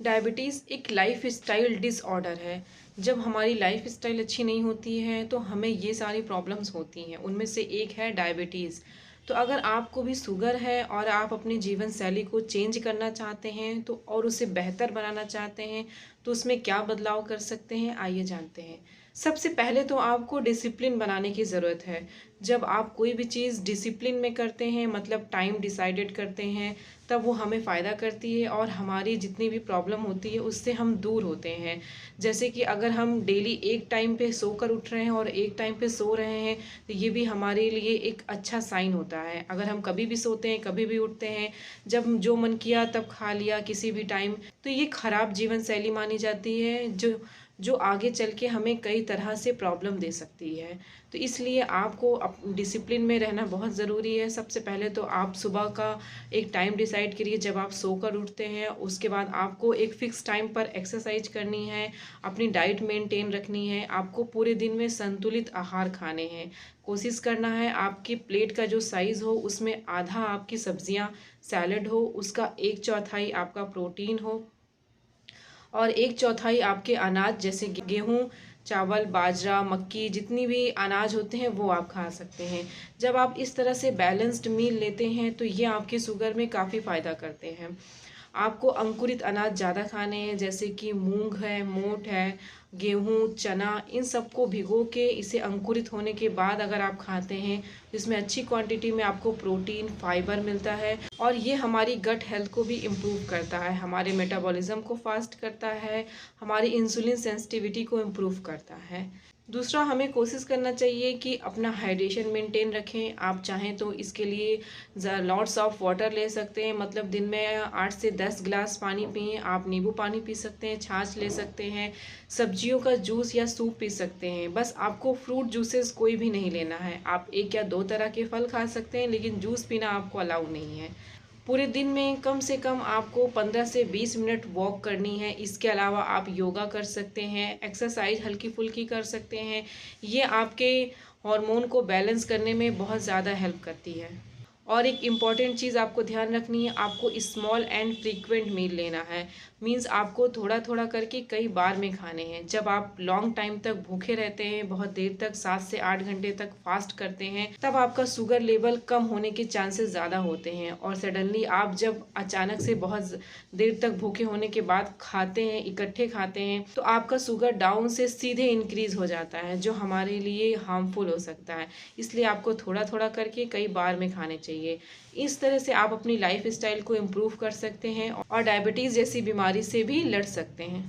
Diabetes एक life style disorder है। जब हमारी लाइफ स्टाइल अच्छी नहीं होती है तो हमें ये सारी प्रॉब्लम्स होती हैं, उनमें से एक है डायबिटीज़। तो अगर आपको भी शुगर है और आप अपनी जीवन शैली को चेंज करना चाहते हैं तो और उसे बेहतर बनाना चाहते हैं तो उसमें क्या बदलाव कर सकते हैं, आइए जानते हैं। सबसे पहले तो आपको डिसिप्लिन बनाने की ज़रूरत है। जब आप कोई भी चीज़ डिसिप्लिन में करते हैं, मतलब टाइम डिसाइडेड करते हैं, तब वो हमें फ़ायदा करती है और हमारी जितनी भी प्रॉब्लम होती है उससे हम दूर होते हैं। जैसे कि अगर हम डेली एक टाइम पे सोकर उठ रहे हैं और एक टाइम पे सो रहे हैं तो ये भी हमारे लिए एक अच्छा साइन होता है। अगर हम कभी भी सोते हैं, कभी भी उठते हैं, जब जो मन किया तब खा लिया किसी भी टाइम, तो ये खराब जीवन शैली मानी जाती है जो जो आगे चल के हमें कई तरह से प्रॉब्लम दे सकती है। तो इसलिए आपको डिसिप्लिन में रहना बहुत ज़रूरी है। सबसे पहले तो आप सुबह का एक टाइम डिसाइड करिए जब आप सोकर उठते हैं, उसके बाद आपको एक फ़िक्स टाइम पर एक्सरसाइज करनी है, अपनी डाइट मेंटेन रखनी है, आपको पूरे दिन में संतुलित आहार खाने हैं। कोशिश करना है आपकी प्लेट का जो साइज़ हो उसमें आधा आपकी सब्जियां सैलड हो, उसका एक चौथाई आपका प्रोटीन हो और एक चौथाई आपके अनाज जैसे गेहूँ, चावल, बाजरा, मक्की, जितनी भी अनाज होते हैं वो आप खा सकते हैं। जब आप इस तरह से बैलेंस्ड मील लेते हैं तो ये आपके शुगर में काफ़ी फ़ायदा करते हैं। आपको अंकुरित अनाज ज़्यादा खाने हैं, जैसे कि मूंग है, मोठ है, गेहूँ, चना, इन सबको भिगो के इसे अंकुरित होने के बाद अगर आप खाते हैं जिसमें अच्छी क्वांटिटी में आपको प्रोटीन, फाइबर मिलता है और ये हमारी गट हेल्थ को भी इम्प्रूव करता है, हमारे मेटाबॉलिज्म को फास्ट करता है, हमारी इंसुलिन सेंसिटिविटी को इम्प्रूव करता है। दूसरा, हमें कोशिश करना चाहिए कि अपना हाइड्रेशन मेंटेन रखें। आप चाहें तो इसके लिए लॉट्स ऑफ वाटर ले सकते हैं, मतलब दिन में 8 से 10 गिलास पानी पिएँ। आप नींबू पानी पी सकते हैं, छाछ ले सकते हैं, सब्जियों का जूस या सूप पी सकते हैं। बस आपको फ्रूट जूसेस कोई भी नहीं लेना है। आप 1 या 2 तरह के फल खा सकते हैं, लेकिन जूस पीना आपको अलाउ नहीं है। पूरे दिन में कम से कम आपको 15 से 20 मिनट वॉक करनी है। इसके अलावा आप योगा कर सकते हैं, एक्सरसाइज हल्की फुल्की कर सकते हैं। ये आपके हार्मोन को बैलेंस करने में बहुत ज़्यादा हेल्प करती है। और एक इम्पॉर्टेंट चीज़ आपको ध्यान रखनी है, आपको स्मॉल एंड फ्रीक्वेंट मील लेना है। मीन्स आपको थोड़ा थोड़ा करके कई बार में खाने हैं। जब आप लॉन्ग टाइम तक भूखे रहते हैं, बहुत देर तक 7 से 8 घंटे तक फास्ट करते हैं, तब आपका शुगर लेवल कम होने के चांसेस ज़्यादा होते हैं। और सडनली आप जब अचानक से बहुत देर तक भूखे होने के बाद खाते हैं, इकट्ठे खाते हैं, तो आपका शुगर डाउन से सीधे इंक्रीज हो जाता है, जो हमारे लिए हार्मफुल हो सकता है। इसलिए आपको थोड़ा थोड़ा करके कई बार में खाने चाहिए। इस तरह से आप अपनी लाइफ स्टाइल को इम्प्रूव कर सकते हैं और डायबिटीज़ जैसी बीमारी से भी लड़ सकते हैं।